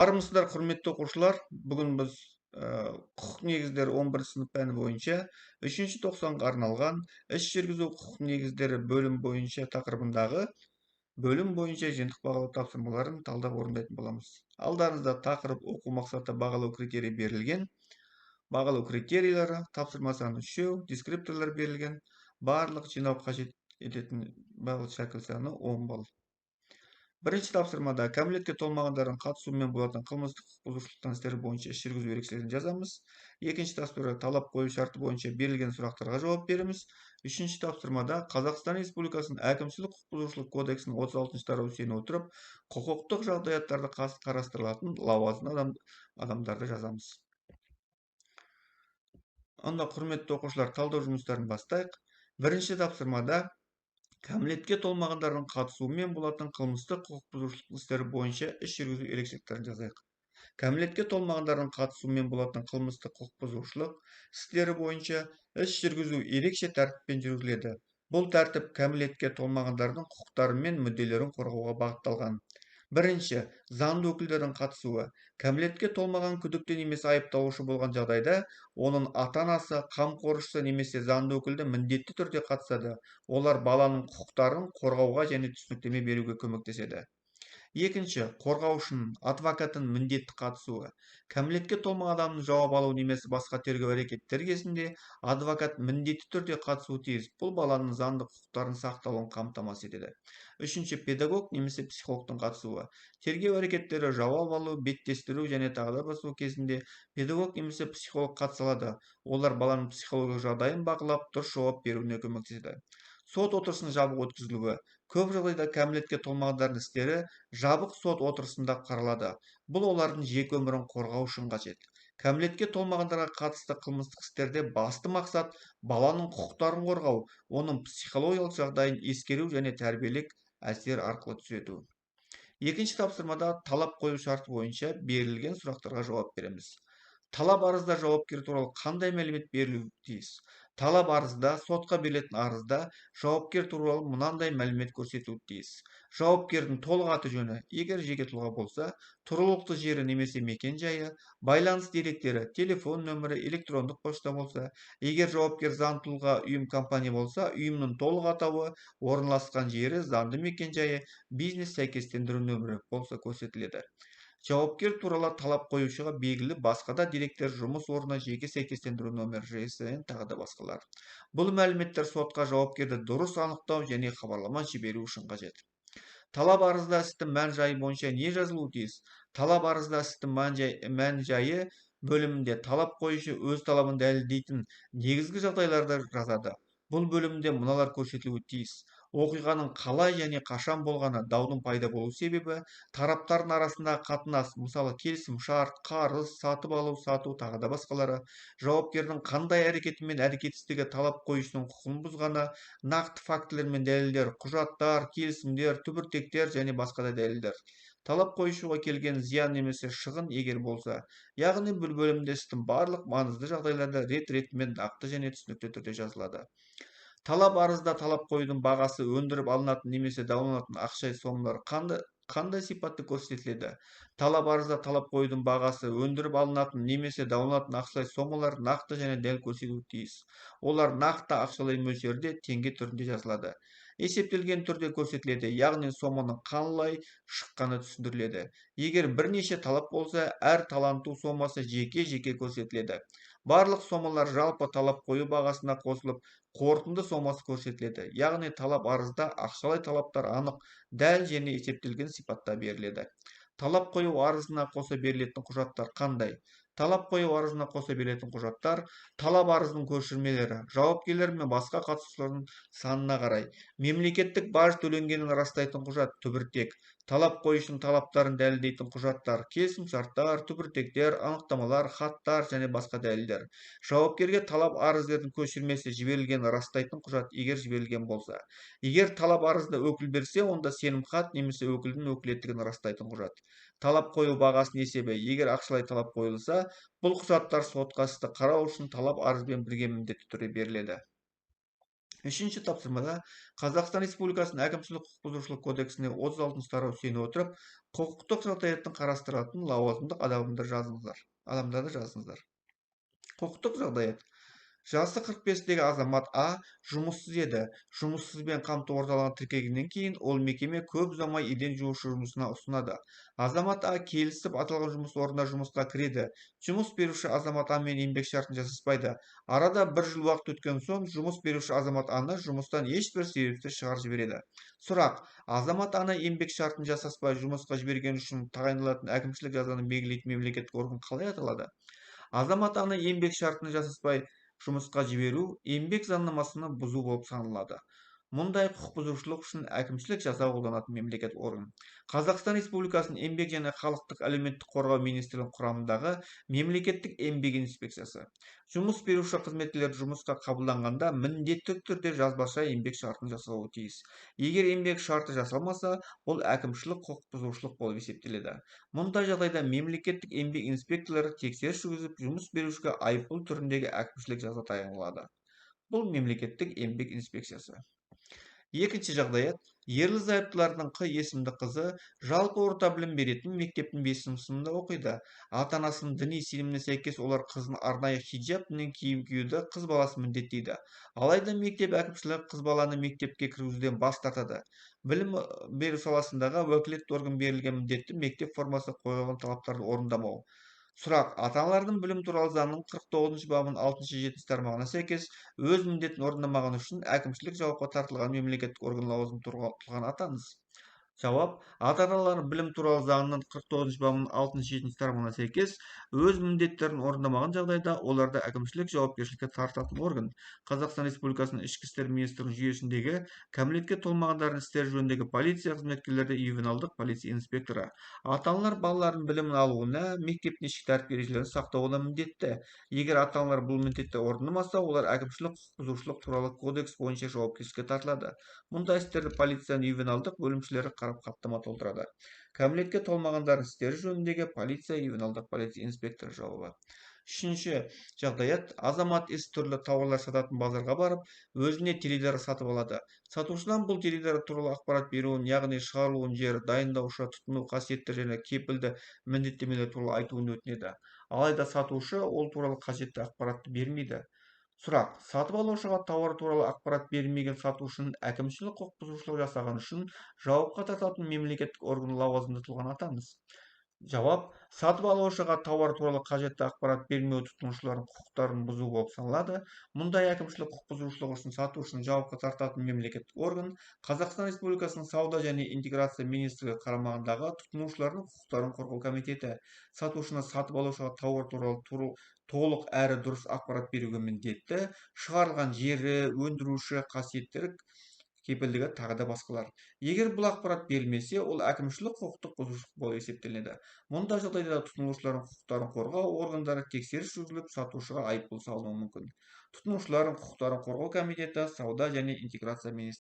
Армысыздар, құрметті оқушылар. Бүгін біз құқық негіздері 11 сынып пәні бойынша 3-ші тоқсанға арналған іс жүргізу құқық негіздері бөлім бойынша тақырыбындағы бөлім бойынша жиынтық бағалау тапсырмаларын талдап орындайтын боламыз. Алдарыңызда тақырып оқу мақсаты бағалау критерийі берілген. Бағалау критерийлері тапсырма саны 3, дескрипторлар берілген. Барлық жинау қажет ететін балл шәкірт саны 10 балл. Бірінші тапсырмада кәмелетке толмағандардың қатысуымен болатын қылмыстық құқық бұзушылықтан істері бойынша іс жүргізу ерекшелігін жазамыз. Екінші тапсырмада талап қою шарты бойынша берілген сұрақтарға жауап береміз. Үшінші тапсырмада Қазақстан Республикасының әкімшілік құқық бұзушылық кодексінің 36-шы тарауына сүйене отырып, құқықтық жағдаяттарды қарастырылатын лауазымды адамдарды жазамыз. Онда құрметті оқушылар, талдау жұмыстарын бастайық. Бірінші тапсырмада кәмелетке толмағандардың қатысуымен болатын қылмыстық құқық бұзушылық істері бойынша іс жүргізу ерекшеліктерін жазайық. Кәмелетке толмағандардың қатысуымен болатын қылмыстық құқық бұзушылық істері бойынша іс жүргізу ерекше тәртіппен жүргізіледі. Бұл тәртіп кәмелетке толмағандардың құқықтары мен мүдделерін қорғауға бағытталған. Бірінші, заңды өкілдердің қатысуы. Кәмелетке толмаған күдікті немесе айыпталушы болған жағдайда, оның ата-анасы, қамқоршысы немесе заңды өкілді міндетті түрде қатысады. Олар баланың құқықтарын қорғауға және түсініктеме беруге көмектеседі. Екінші, қорғаушының, адвокаттың міндетті қатысуы. Кәмелетке толмаған адамның жауап алу немесе басқа тергеу әрекеттері кезінде адвокат міндетті түрде қатысуы тиіс. Бұл баланың заңды құқықтарын сақталуын қамтамасыз етеді. Үшінші, педагог немесе психологтың қатысуы. Тергеу әрекеттері, жауап алу, беттестіру және тағы басқа кезінде педагог немесе психолог қатыса алады. Олар баланың психологиялық жағдайын бақылап, дұрыс жауап беруіне көмектеседі. Сот отырысының жабық өткізілуі. Көп жағдайда кәмелетке толмағандардың істері жабық сот отырысында қаралады. Бұл олардың жеке өмірін қорғау үшін қажет. Кәмелетке толмағандарға қатысты қылмыстық істерде басты мақсат баланың құқықтарын қорғау, оның психологиялық жағдайын ескеру және тәрбиелік әсер арқылы түзету. Екінші тапсырмада талап қою шарты бойынша берілген сұрақтарға жауап береміз. Талап арызда жауапкер туралы қандай мәлімет берілуі тиіс? Талап арызда, сотқа берілетін арызда жауапкер туралы мынандай мәлімет көрсетуі тиіс. Жауапкердің толық аты жөні, егер жеке тұлға болса, тұрғылықты жері немесе мекен жайы, байланыс деректері, телефон нөмірі, электрондық пошта болса, егер жауапкер заңды тұлға, ұйым, компания болса, ұйымның толық атауы, орналасқан жері, заңды мекен жайы, бизнес сәйкестендіру нөмірі болса көрсетіледі. Жауапкер туралы талап қоюшыға белгілі басқа да деректер, жұмыс орнына жеке сәйкестендіру нөмірі, регистрациясы тағы да басқалар. Бұл мәліметтер сотқа жауапкерді дұрыс анықтау және хабарлама жіберу үшін қажет. Талап арызда істің мән-жайы бойынша не жазылуы тиіс? Талап арызда істің мән-жайы бөлімінде талап қоюшы өз талабын дәлелдейтін негізгі жағдайларды жазады. Бұл бөлімде мыналар көрсетілуі тиіс. Оқиғаның қалай және қашан болғаны, даудың пайда болу себебі, тараптардың арасындағы қатынас, мысалы келісім шарт, қарыз, сатып алу, сату, тағы да басқалары, жауапкердің қандай әрекеті мен әрекетсіздігі талап қоюшының құқығын бұзғаны, нақты фактілер мен дәлелдер, құжаттар, келісімдер, түбіртектер және басқа да дәлелдер. Талап қоюшыға келген зиян немесе шығын егер болса, яғни бұл бөлімде істің барлық маңызды жағдайларда рет-ретімен нақты және түсінікті түрде жазылады. Талап арызда талап қоюдың бағасы, өндіріп алынатын немесе дауланатын ақшай сомалар қандай сипатты көрсетіледі? Талап арызда талап қоюдың бағасы, өндіріп алынатын немесе дауланатын ақшалай сомалар нақты және дәл көрсетілуі тиіс. Олар нақты ақшалай мөлшерде теңге түрінде жазылады. Есептелген түрде көрсетіледі, яғни соманың қалай шыққаны түсіндіріледі. Егер бірнеше талап болса, әр таланту сомасы жеке-жеке көрсетіледі. Барлық сомалар жалпы талап қою бағасына қосылып, қорытынды сомасы көрсетіледі. Яғни талап арызда ақшалай талаптар анық, дәл және есептелген сипатта беріледі. Талап қою арызына қоса берілетін құжаттар қандай? Талап қою арызына қоса берілетін құжаттар талап арыздың көшірмелері, жауапкерлер мен басқа қатысушылардың санына қарай, мемлекеттік баж төленгенін растайтын құжат, түбіртек, талап қоюшының талаптарын дәлелдейтін құжаттар, келісімшарттар, түбіртектер, анықтамалар, хаттар және басқа дәлелдер. Жауапкерге талап арыздардың көшірмесі жіберілгенін растайтын құжат, егер жіберілген болса. Егер талап арызды өкіл берсе, онда сенімхат немесе өкілдің өкілеттігін растайтын құжат. Талап қою бағасының есебі, егер ақшалай талап қойылса, бұл құжаттар сотқа істі қарау үшін талап арызбен бірге міндетті түрде беріледі. Үшінші тапсырмада Қазақстан Республикасының әкімшілік құқық бұзушылық кодексіне 36 тарау сүйене отырып, құқықтық жағдаяттың қарастыратын лауазымдық адамдарды жазыңыздар. Құқықтық жағдаят. Жасы 45-тегі азамат А жұмыссыз еді. Жұмыссызбен қамту орталығына тіркелгеннен кейін ол мекеме көп ұзамай еден жуушы жұмысына ұсынады. Азамат А келісіп аталған жұмыс орнына жұмысқа кіреді. Жұмыс беруші азамат А мен еңбек шартын жасаспайды. Арада 1 жыл уақыт өткен соң жұмыс беруші азамат Аны жұмыстан ешбір себепсіз шығарып жібереді. Сұрақ: азамат Аны еңбек шартын жасаспай жұмысқа жібергені үшін тағайындалатын әкімшілік жазаны белгілейтін мемлекеттік орган қалай аталады? Азамат Аны еңбек шартын жасаспай жұмысқа жіберу еңбек заңнамасына бұзу болып саналады. Мұндай құқық бұзушылық үшін әкімшілік жаза қолданатын мемлекет орган. Қазақстан Республикасының еңбек және халықтық әлеуметтік қорғау министрлігінің құрамындағы мемлекеттік еңбек инспекциясы. Жұмыс беруші қызметкерлер жұмысқа қабылданғанда міндетті түрде жазбаша еңбек шартын жасауы тиіс. Егер еңбек шарты жасалмаса, ол әкімшілік құқық бұзушылық болып есептеледі. Мұндай жағдайда мемлекеттік еңбек инспекторлары тексеріс жүргізіп, жұмыс берушіге айыппұл түріндегі әкімшілік жаза тағайындалады. Бұл мемлекеттік еңбек инспекциясы. Екінші жағдаят: ерлі-зайыптылардың Q есімді қызы жалпы орта білім беретін мектептің 5 сыныбында оқиды. Ата-анасының діни сеніміне сәйкес олар қызын арнайы хиджаб мен киім киюді қыз баласы міндеттейді. Алайда мектеп әкімшілігі қыз баланы мектепке кіргізуден бас тартады. Білім беру саласындағы уәкілетті орган берілген міндетті мектеп формасы қойылған талаптарды орындамау. Сұрақ: ата-аналардың білім туралы заңның 49 бабының 6-7 тармағына сәйкес өз міндетін орындамағаны үшін әкімшілік жауапқа тартылған мемлекеттік орган лауазымды тұлғаны атаңыз. Жауап: ата-аналар білім туралы заңның 49 бабының 6-7 тармағына сәйкес өз міндеттерін орындамаған жағдайда оларды әкімшілік жауапкершілікке тартатын орган. Қазақстан Республикасының ішкі істер министрлігінің жүйесіндегі кәмелетке толмағандардың істері жөніндегі полиция қызметкерлері ювеналдық полиция инспекторы. Ата-аналар балалардың білімін алуына, мектептің ішкі тәртіп ережелерін сақтауына міндетті. Егер ата-аналар бұл міндетті орындамаса, олар әкімшілік құқық бұзушылық туралы кодекс бойынша жауапкершілікке тартылады. Мұндай істерді полицияның ювеналдық бөлімшелері қарап хаттама толтырады. Кәмелетке толмағандардың істері жөніндегі полиция ювеналдық полиция инспекторы жауабы. Үшінші жағдаят: азамат іс түрлі тауарлар сататын базарға барып, өзіне теледидар сатып алады. Сатушыдан бұл теледидар туралы ақпарат беруін, яғни шығарылуын жері, дайындаушы, тұтыну қасиеттері және кепілді міндеттемелер туралы айтуын өтінеді. Алайда сатушы ол туралы қажетті ақпаратты бермейді. Сұрақ: сатып алушыға тауар туралы ақпарат бермеген сатушының әкімшілік құқық бұзушылық жасағаны үшін жауапқа тартатын мемлекеттік орган лауазымды тұлғаны атаңыз. Жауап: сатып алушыға тауар туралы қажетті ақпарат бермеу тұтынушылардың құқықтарын бұзу болып саналады. Мұндай әкімшілік құқық бұзушылық үшін сатушыны жауапқа тартатын мемлекеттік орган Қазақстан Республикасының сауда және интеграция министрлігі қарамағындағы тұтынушылардың құқықтарын қорғау комитеті. Сатушыны сатып алушыға тауар туралы толық әрі дұрыс ақпарат беруге міндетті. Шығарылған жері, өндіруші қасиеттері, кепілдігі тағы да басқалар. Егер бұл ақпарат берілмесе, ол әкімшілік құқықтық бұзушылық болып есептеледі. Мұндай жағдайда тұтынушылардың құқықтарын қорғау органдары тексеріс жүргізіліп, сатушыға айыппұл салынуы мүмкін. Тұтынушылардың құқықтарын қорғау комитеті, сауда және интеграция министрлігі